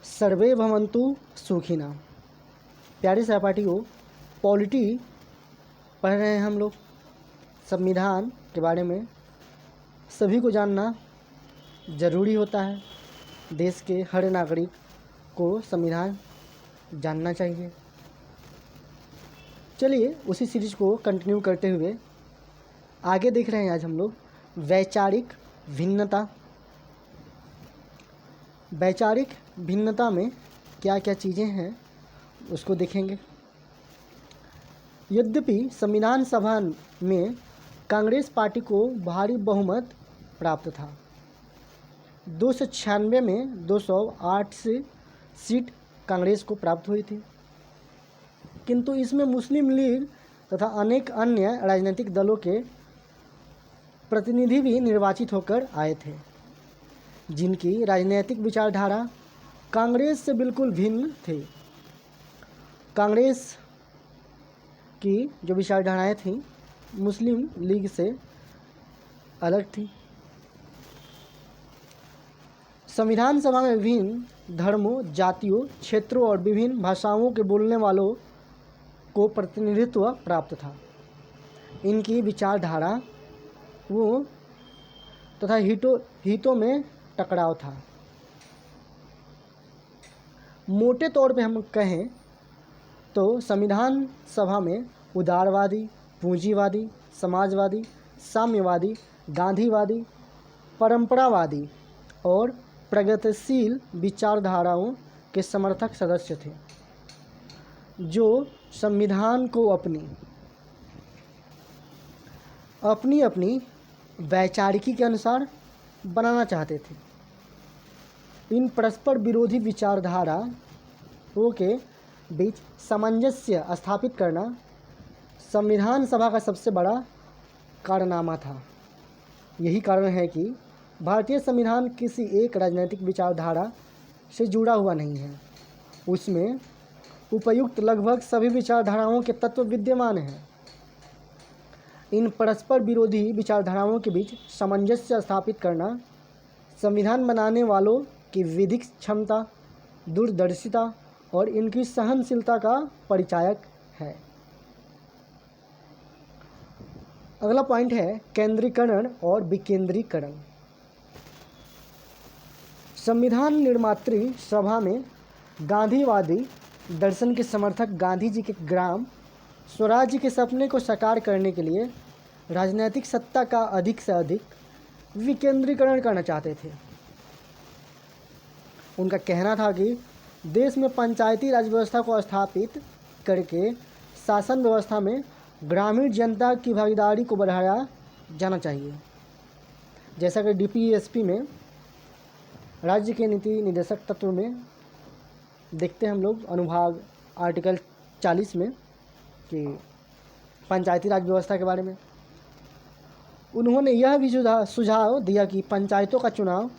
सर्वे भवन्तु सुखिना। प्यारे सहपाठियों, पॉलिटी पढ़ रहे हैं हम लोग। संविधान के बारे में सभी को जानना ज़रूरी होता है। देश के हर नागरिक को संविधान जानना चाहिए। चलिए उसी सीरीज को कंटिन्यू करते हुए आगे देख रहे हैं। आज हम लोग वैचारिक भिन्नता। वैचारिक भिन्नता में क्या क्या चीज़ें हैं उसको देखेंगे। यद्यपि संविधान सभा में कांग्रेस पार्टी को भारी बहुमत प्राप्त था। 296 में 208 से सीट कांग्रेस को प्राप्त हुई थी, किंतु इसमें मुस्लिम लीग तथा अनेक अन्य राजनीतिक दलों के प्रतिनिधि भी निर्वाचित होकर आए थे, जिनकी राजनीतिक विचारधारा कांग्रेस से बिल्कुल भिन्न थी। कांग्रेस की जो विचारधाराएं थीं मुस्लिम लीग से अलग थी। संविधान सभा में विभिन्न धर्मों, जातियों, क्षेत्रों और विभिन्न भाषाओं के बोलने वालों को प्रतिनिधित्व प्राप्त था। इनकी विचारधारा वो तथा हितों में टकराव था। मोटे तौर पे हम कहें तो संविधान सभा में उदारवादी, पूंजीवादी, समाजवादी, साम्यवादी, गांधीवादी, परंपरावादी और प्रगतिशील विचारधाराओं के समर्थक सदस्य थे, जो संविधान को अपनी वैचारिकी के अनुसार बनाना चाहते थे। इन परस्पर विरोधी विचारधाराओं के बीच सामंजस्य स्थापित करना संविधान सभा का सबसे बड़ा कारनामा था। यही कारण है कि भारतीय संविधान किसी एक राजनीतिक विचारधारा से जुड़ा हुआ नहीं है। उसमें उपयुक्त लगभग सभी विचारधाराओं के तत्व विद्यमान हैं। इन परस्पर विरोधी विचारधाराओं के बीच सामंजस्य स्थापित करना संविधान बनाने वालों की विधिक क्षमता, दूरदर्शिता और इनकी सहनशीलता का परिचायक है। अगला पॉइंट है केंद्रीकरण और विकेंद्रीकरण। संविधान निर्मात्री सभा में गांधीवादी दर्शन के समर्थक गांधी जी के ग्राम स्वराज्य के सपने को साकार करने के लिए राजनीतिक सत्ता का अधिक से अधिक विकेंद्रीकरण करना चाहते थे। उनका कहना था कि देश में पंचायती राज व्यवस्था को स्थापित करके शासन व्यवस्था में ग्रामीण जनता की भागीदारी को बढ़ाया जाना चाहिए। जैसा कि डीपीएसपी में राज्य के नीति निर्देशक तत्व में देखते हैं हम लोग अनुभाग आर्टिकल 40 में कि पंचायती राज व्यवस्था के बारे में उन्होंने यह भी सुझाव दिया कि पंचायतों का चुनाव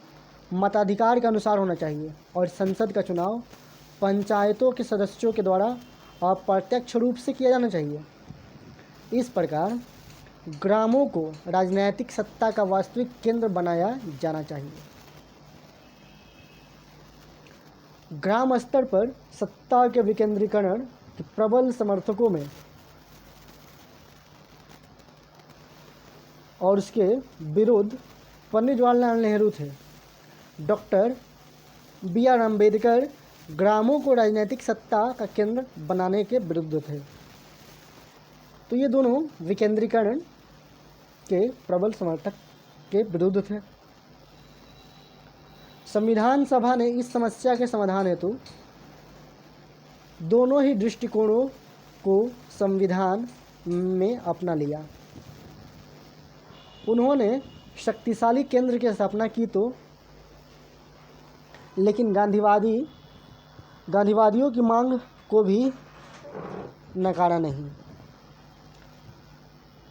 मताधिकार के अनुसार होना चाहिए और संसद का चुनाव पंचायतों के सदस्यों के द्वारा अप्रत्यक्ष रूप से किया जाना चाहिए। इस प्रकार ग्रामों को राजनीतिक सत्ता का वास्तविक केंद्र बनाया जाना चाहिए। ग्राम स्तर पर सत्ता के विकेंद्रीकरण के प्रबल समर्थकों में और उसके विरुद्ध पंडित जवाहरलाल नेहरू थे। Doctor B R. अम्बेडकर ग्रामों को राजनीतिक सत्ता का केंद्र बनाने के विरुद्ध थे। तो ये दोनों विकेंद्रीकरण के प्रबल समर्थक के विरुद्ध थे। संविधान सभा ने इस समस्या के समाधान हेतु दोनों ही दृष्टिकोणों को संविधान में अपना लिया। उन्होंने शक्तिशाली केंद्र की स्थापना की तो लेकिन गांधीवादियों की मांग को भी नकारा नहीं।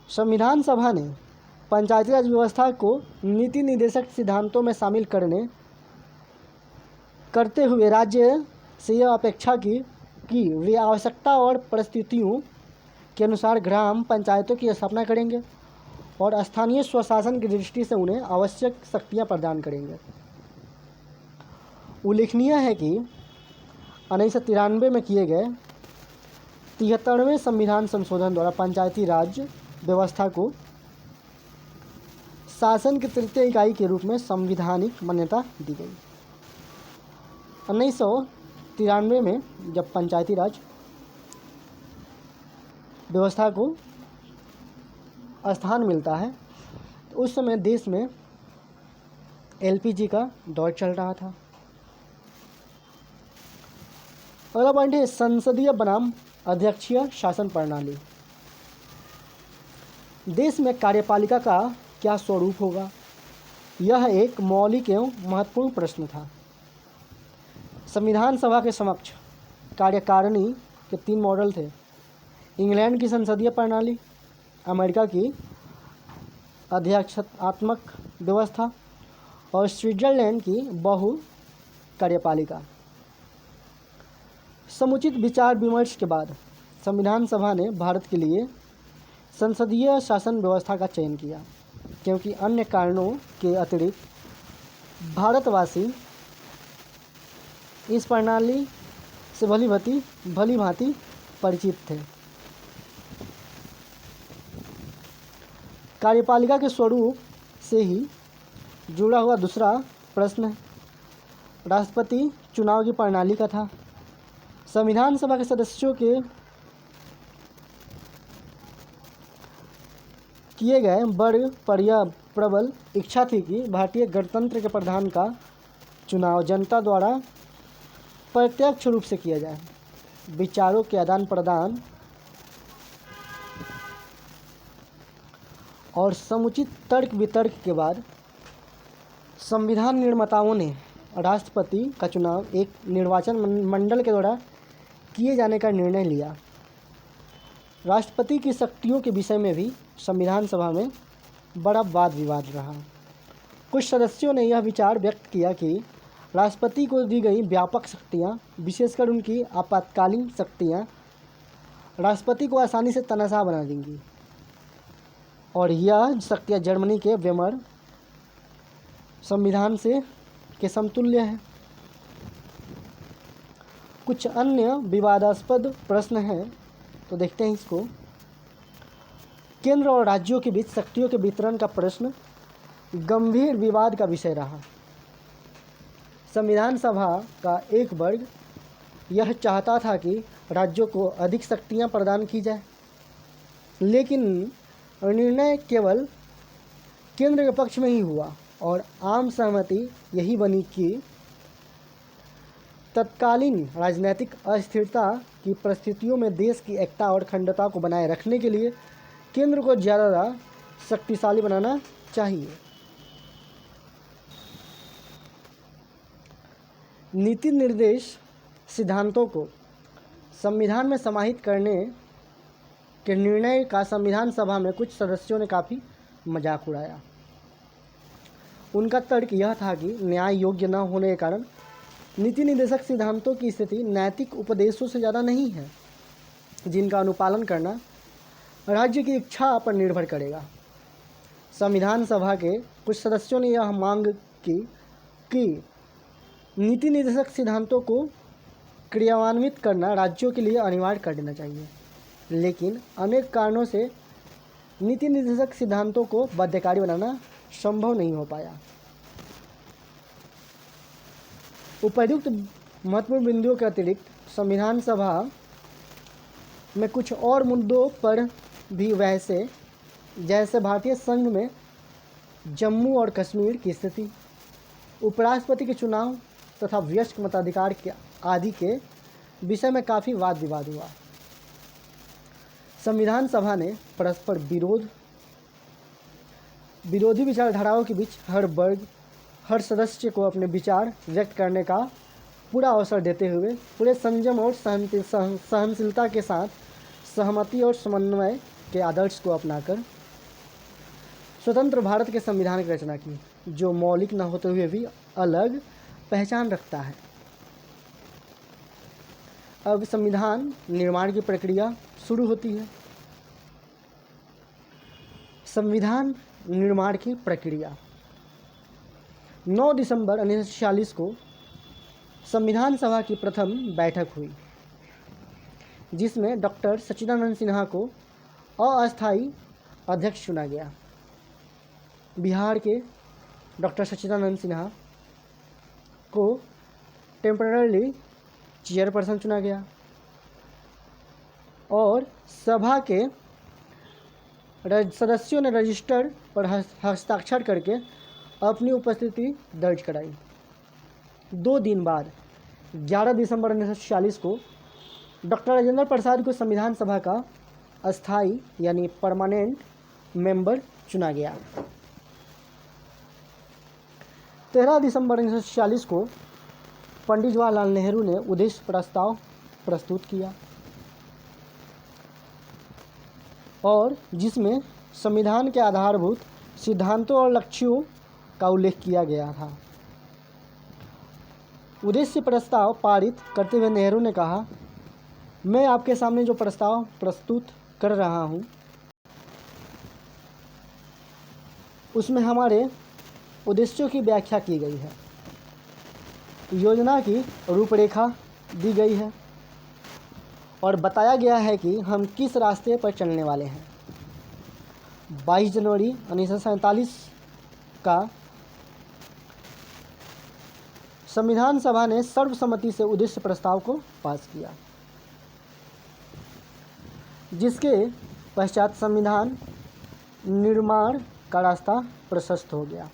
संविधान सभा ने पंचायती राज व्यवस्था को नीति निर्देशक सिद्धांतों में शामिल करते हुए राज्य से यह अपेक्षा की कि वे आवश्यकता और परिस्थितियों के अनुसार ग्राम पंचायतों की स्थापना करेंगे और स्थानीय स्वशासन की दृष्टि से उन्हें आवश्यक शक्तियां प्रदान करेंगे। उल्लेखनीय है कि 1993 में किए गए 73वें संविधान संशोधन द्वारा पंचायती राज व्यवस्था को शासन की तृतीय इकाई के रूप में संवैधानिक मान्यता दी गई। 1993 में जब पंचायती राज व्यवस्था को स्थान मिलता है तो उस समय देश में एलपीजी का दौर चल रहा था। अगला पॉइंट है संसदीय बनाम अध्यक्षीय शासन प्रणाली। देश में कार्यपालिका का क्या स्वरूप होगा, यह एक मौलिक एवं महत्वपूर्ण प्रश्न था। संविधान सभा के समक्ष कार्यकारिणी के 3 मॉडल थे। इंग्लैंड की संसदीय प्रणाली, अमेरिका की अध्यक्षात्मक व्यवस्था और स्विट्जरलैंड की बहु कार्यपालिका। समुचित विचार विमर्श के बाद संविधान सभा ने भारत के लिए संसदीय शासन व्यवस्था का चयन किया, क्योंकि अन्य कारणों के अतिरिक्त भारतवासी इस प्रणाली से भली भांति परिचित थे। कार्यपालिका के स्वरूप से ही जुड़ा हुआ दूसरा प्रश्न राष्ट्रपति चुनाव की प्रणाली का था। संविधान सभा के सदस्यों के किए गए बड़े प्रबल इच्छा थी कि भारतीय गणतंत्र के प्रधान का चुनाव जनता द्वारा प्रत्यक्ष रूप से किया जाए। विचारों के आदान प्रदान और समुचित तर्क वितर्क के बाद संविधान निर्माताओं ने राष्ट्रपति का चुनाव एक निर्वाचन मंडल के द्वारा किए जाने का निर्णय लिया। राष्ट्रपति की शक्तियों के विषय में भी संविधान सभा में बड़ा वाद विवाद रहा। कुछ सदस्यों ने यह विचार व्यक्त किया कि राष्ट्रपति को दी गई व्यापक शक्तियाँ, विशेषकर उनकी आपातकालीन शक्तियाँ, राष्ट्रपति को आसानी से तनाशाह बना देंगी और यह शक्तियाँ जर्मनी के वेमर संविधान के समतुल्य है। कुछ अन्य विवादास्पद प्रश्न हैं, तो देखते हैं इसको। केंद्र और राज्यों के बीच शक्तियों के वितरण का प्रश्न गंभीर विवाद का विषय रहा। संविधान सभा का एक वर्ग यह चाहता था कि राज्यों को अधिक शक्तियां प्रदान की जाए, लेकिन निर्णय केवल केंद्र के पक्ष में ही हुआ और आम सहमति यही बनी कि तत्कालीन राजनीतिक अस्थिरता की परिस्थितियों में देश की एकता और अखंडता को बनाए रखने के लिए केंद्र को ज़्यादा शक्तिशाली बनाना चाहिए। नीति निर्देश सिद्धांतों को संविधान में समाहित करने के निर्णय का संविधान सभा में कुछ सदस्यों ने काफ़ी मजाक उड़ाया। उनका तर्क यह था कि न्याय योग्य न होने के कारण नीति निर्देशक सिद्धांतों की स्थिति नैतिक उपदेशों से ज़्यादा नहीं है, जिनका अनुपालन करना राज्य की इच्छा पर निर्भर करेगा। संविधान सभा के कुछ सदस्यों ने यह मांग की कि नीति निर्देशक सिद्धांतों को क्रियान्वित करना राज्यों के लिए अनिवार्य कर देना चाहिए, लेकिन अनेक कारणों से नीति निर्देशक सिद्धांतों को बाध्यकारी बनाना संभव नहीं हो पाया। उपर्युक्त महत्वपूर्ण बिंदुओं के अतिरिक्त संविधान सभा में कुछ और मुद्दों पर भी जैसे भारतीय संघ में जम्मू और कश्मीर की स्थिति, उपराष्ट्रपति के चुनाव तथा वयस्क मताधिकार के आदि के विषय में काफ़ी वाद विवाद हुआ। संविधान सभा ने परस्पर विरोधी विचारधाराओं के बीच हर सदस्य को अपने विचार व्यक्त करने का पूरा अवसर देते हुए पूरे संयम और सहनशीलता के साथ सहमति और समन्वय के आदर्श को अपनाकर स्वतंत्र भारत के संविधान की रचना की, जो मौलिक न होते हुए भी अलग पहचान रखता है। अब संविधान निर्माण की प्रक्रिया शुरू होती है। संविधान निर्माण की प्रक्रिया 9 दिसंबर 1946 को संविधान सभा की प्रथम बैठक हुई, जिसमें डॉक्टर सच्चिदानंद सिन्हा को अस्थायी अध्यक्ष चुना गया। बिहार के डॉक्टर सच्चिदानंद सिन्हा को टेम्पररी चेयरपर्सन चुना गया और सभा के सदस्यों ने रजिस्टर पर हस्ताक्षर करके अपनी उपस्थिति दर्ज कराई। 2 दिन बाद 11 दिसंबर 1946 को डॉक्टर राजेंद्र प्रसाद को संविधान सभा का अस्थाई यानी परमानेंट मेंबर चुना गया। 13 दिसंबर 1946 को पंडित जवाहरलाल नेहरू ने उद्देश्य प्रस्ताव प्रस्तुत किया और जिसमें संविधान के आधारभूत सिद्धांतों और लक्ष्यों का उल्लेख किया गया था। उद्देश्य प्रस्ताव पारित करते हुए नेहरू ने कहा, मैं आपके सामने जो प्रस्ताव प्रस्तुत कर रहा हूं, उसमें हमारे उद्देश्यों की व्याख्या की गई है, योजना की रूपरेखा दी गई है और बताया गया है कि हम किस रास्ते पर चलने वाले हैं। 22 जनवरी 1947 का संविधान सभा ने सर्वसम्मति से उद्देश्य प्रस्ताव को पास किया, जिसके पश्चात संविधान निर्माण का रास्ता प्रशस्त हो गया।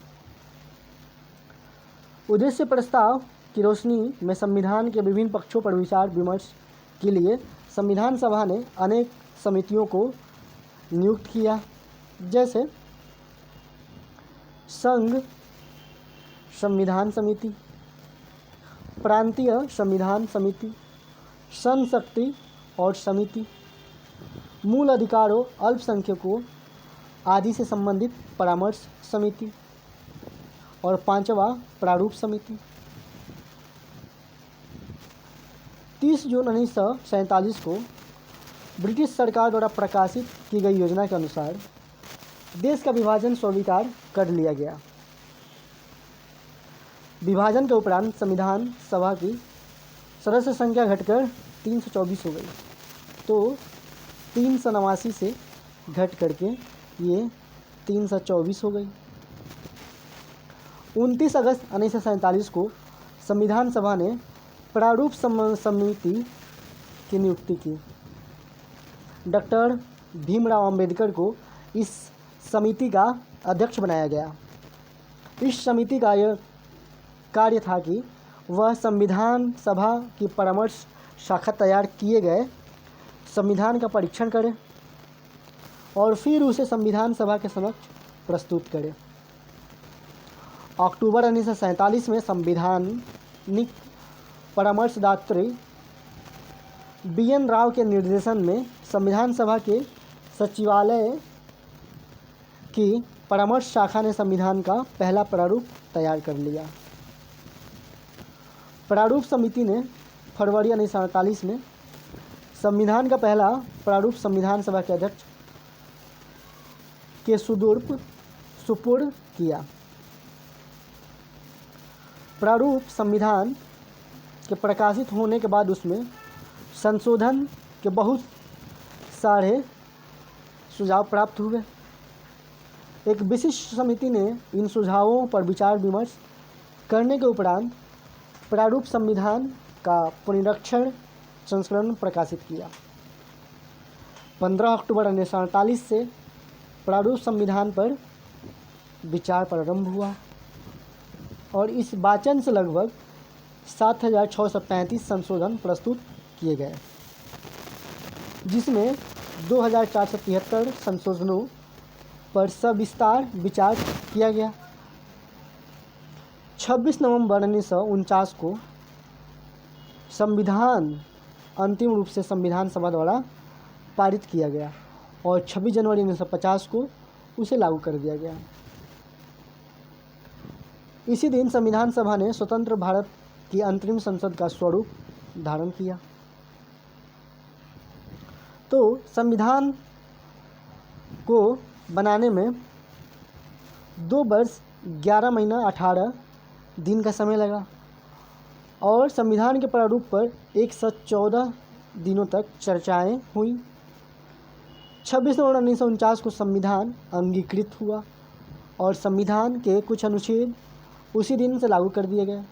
उद्देश्य प्रस्ताव की रोशनी में संविधान के विभिन्न पक्षों पर विचार विमर्श के लिए संविधान सभा ने अनेक समितियों को नियुक्त किया, जैसे संघ संविधान समिति, प्रांतीय संविधान समिति, संशक्ति और समिति, मूल अधिकारों, अल्पसंख्यकों आदि से संबंधित परामर्श समिति और 5वां प्रारूप समिति। 30 जून 1947 को ब्रिटिश सरकार द्वारा प्रकाशित की गई योजना के अनुसार देश का विभाजन स्वीकार कर लिया गया। विभाजन के उपरांत संविधान सभा की सदस्य संख्या घटकर 324 हो गई, तो 389 से घट करके ये 324 हो गई। 29 अगस्त 1947 को संविधान सभा ने प्रारूप समिति की नियुक्ति की। डॉक्टर भीमराव अंबेडकर को इस समिति का अध्यक्ष बनाया गया। इस समिति का यह कार्य था कि वह संविधान सभा की परामर्श शाखा तैयार किए गए संविधान का परीक्षण करे और फिर उसे संविधान सभा के समक्ष प्रस्तुत करे। अक्टूबर 1947 में संवैधानिक परामर्शदात्री BN राव के निर्देशन में संविधान सभा के सचिवालय की परामर्श शाखा ने संविधान का पहला प्रारूप तैयार कर लिया। प्रारूप समिति ने फरवरी 1948 में संविधान का पहला प्रारूप संविधान सभा के अध्यक्ष के सुपुर्द किया। प्रारूप संविधान के प्रकाशित होने के बाद उसमें संशोधन के बहुत सारे सुझाव प्राप्त हुए। एक विशिष्ट समिति ने इन सुझावों पर विचार विमर्श करने के उपरांत प्रारूप संविधान का पुनरीक्षण संस्करण प्रकाशित किया। 15 अक्टूबर 1948 से प्रारूप संविधान पर विचार प्रारंभ हुआ और इस वाचन से लगभग 7,635 संशोधन प्रस्तुत किए गए, जिसमें 2,473 संशोधनों पर सविस्तार विचार किया गया। 26 नवंबर 1949 को संविधान अंतिम रूप से संविधान सभा द्वारा पारित किया गया और 26 जनवरी 1950 को उसे लागू कर दिया गया। इसी दिन संविधान सभा ने स्वतंत्र भारत की अंतरिम संसद का स्वरूप धारण किया। तो संविधान को बनाने में 2 वर्ष 11 महीना 18 दिन का समय लगा और संविधान के प्रारूप पर 114 दिनों तक चर्चाएं हुई। 26 नवंबर 1949 को संविधान अंगीकृत हुआ और संविधान के कुछ अनुच्छेद उसी दिन से लागू कर दिए गए,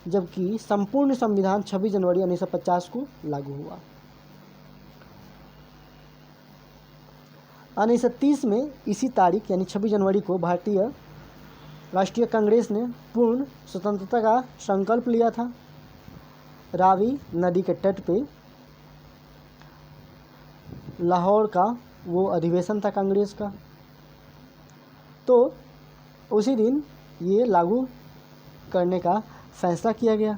जबकि संपूर्ण संविधान 26 जनवरी 1950 को लागू हुआ। 1930 में इसी तारीख यानी 26 जनवरी को भारतीय राष्ट्रीय कांग्रेस ने पूर्ण स्वतंत्रता का संकल्प लिया था। रावी नदी के तट पे लाहौर का वो अधिवेशन था कांग्रेस का, तो उसी दिन ये लागू करने का फैसला किया गया।